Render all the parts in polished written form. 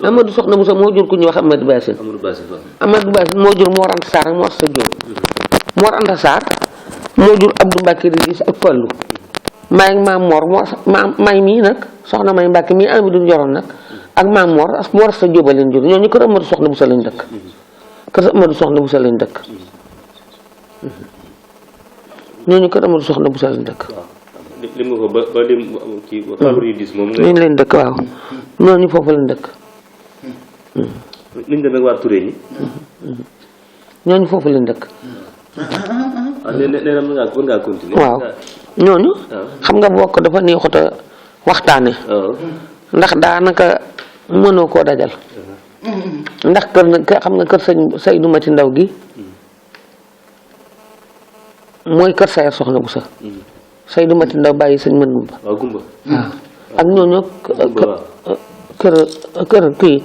Amadou Soxna Bousso moo jur ku ñuy wax Amadou Bassine. Amadou Bassine moo jur Mor Anta Sarr ak Mor Sa Diop. Mor Anta Sarr moo jur Abdou Mbacke Ridis ak Fallou. May ak maam Mor may mii nag soxna May Mbacke mii Amidou Njoroon nag ak maam Mor ak Mor Sa Diop leen jur ñooñu kër Amadou Soxna Bousso lañ dëkk. kër Amadou Soxna Bousso lañ dëkk. ñooñu kër Amadou Soxna Bousso lañ dëkk. lim nga ko ba lim ci Ridis moom. ñooñu leen dëkk waaw ñooñu foofu lañ dëkk. liñ demee waa Touré ñi. ñooñu foofu lañ dëkk. nee na mën ngaa continuer. waaw ñooñu. xam nga bokk dafa neexut a waxtaane. ndax daanaka mënoo koo dajal. ndax kër nag xam nga kër Seydou Mati Ndaw gi mooy kër Sayer Soxna Bousso. Seydou Mati Ndaw bàyyi sëñ mën Gumba. waaw Gumba. waaw ak ñooñu kër kii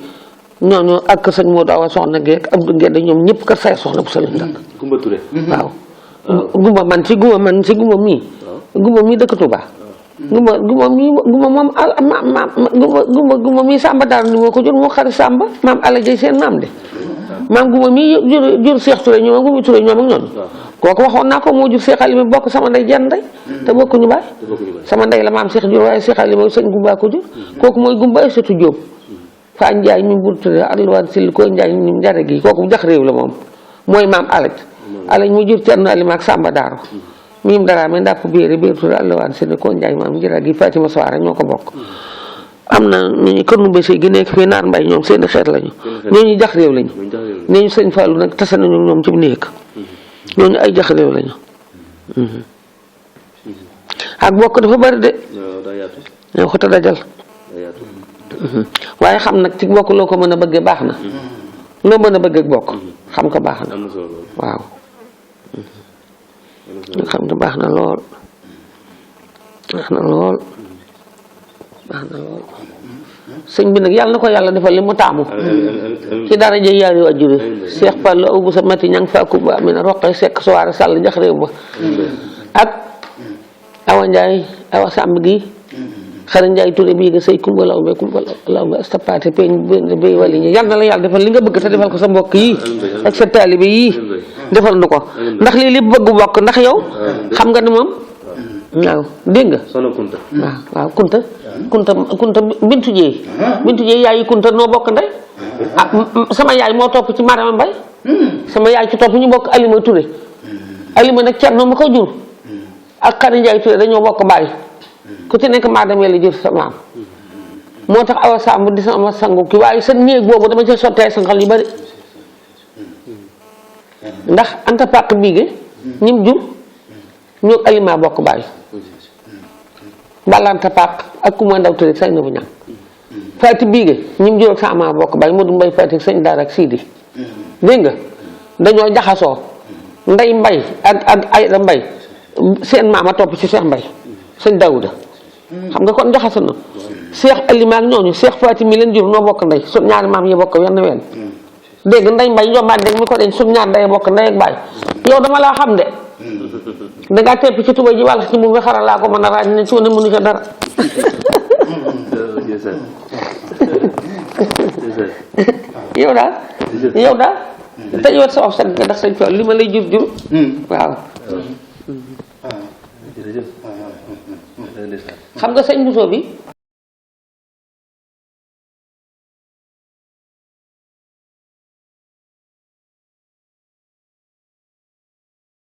ñooñu ak kër sëñ Modou Awa Soxna Guèye ak Abdou Guèye ñoom ñëpp kër Sayer Soxna Bousso lañ dëkk. Gumba Touré. waaw. Gumba man ci Gumba mii. Gumba mii dëkk Touba. Gumba mii Samba Daara ni moo ko jur moo xari Samba maam Alla Jëy seen maam de. maam Gumba mii jur Cheikh Touré ñoom ak Gumba Touré ñoom ak ñoom. kooku waxoon naa ko moo jur Cheikh Alima bokk sama ndey jenn ndey te bokkuñu baay. sama ndey la maam Cheikh jur waaye Cheikh Alima sëñ Gumba ko jur. kooku mooy Gumba ay sëtu Jóob. Faa Njaay mi bur Touré Alwaan Sil ko Njaay mi njare gi kooku jax réew la moom mooy maam Alaj. Alaj mu jur Cerno Alima ak Samba Daaro. miim dara mais ndàpp biir Touré Alwaan Sil ko Njaay maam njëra gi Fatima Soare ñoo ko bokk. am na ñu kër nu bési gi nekk fii Naar Mbay ñoom seeni xeet lañu. ñooñu jax réew lañu. ñooñu sëñ Fallou nag tase nañu ñoom ci néeg ñooñu ay jax réew lañu. ak bokk dafa bari de. ñoo ko ta dajal. waaye xam nag ci bokk loo ko mën a bëggee baax na. loo mën a bëggee bokk xam ko baax na. waaw. xam ne baax na lool. baax na lool. baax na lool. sëñ bi nag yàlla na ko yàlla defal li mu taamu. ci dara jëy yaari waajur yi. Cheikh Fall aw bu sa mati ñang fa ku ba amina roqee sekk sowaare sàll jax réew ba. ak Awa Ndiaye Awa Samb gi. Xari Ndiaye Touré bii nga sëy Kumba Law be astapate peñ bay wali ñi yal na la yàlla defal li nga bëgg te defal ko sa mbokk yi ak sa taalibe yii defal nu ko ndax lii li bëgg bokk ndax yow xam nga ni moom waaw dégg nga waaw kunta bintu jeey yaayi kunta noo bokk ndey sama yaay moo topp ci Marama Mbay sama yaay ci topp ñu bokk Alima Touré Alima nag Cerno ma ko jur ak Xari Ndiaye Touré dañoo bokk baay ku ci nekk maa demee la jur sa maam moo tax Awa Samb di sama sangu ki waaye sa néeg boobu dama ca sottee sangal yu bari ndax Anta Pàq biige ñim jur ñoo Alima bokk baay Balla Anta Pàq ak Kumba Ndaw Touré say na bu ñam Fati biige ñim jur ak sa maam bokk baay Modou Mbay Fati sëñ Daara ak Sidi dégg nga dañoo jaxasoo Ndey Mbay ak Ayda Mbay seen maama topp ci Cheikh Mbay sëñ Daouda xam nga kon jaxase na Cheikh Alima ak ñooñu Cheikh Fatim mi leen jur noo bokk ndey sun ñaari maam yi bokk wenn wenn dégg Ndey Mbay njombaat dégg mi ko deñ sun ñaar ndey bokk ndey ak baay yow dama laa xam de dangaa tepp ci tuba ji wàll ci mu bi xaral laa ko mën a raaj ne ci wane mënu ko dara yow daal te yow sa of sa nga ndax sañ tool li ma lay jur waaw xam nga sëñ Bousso bi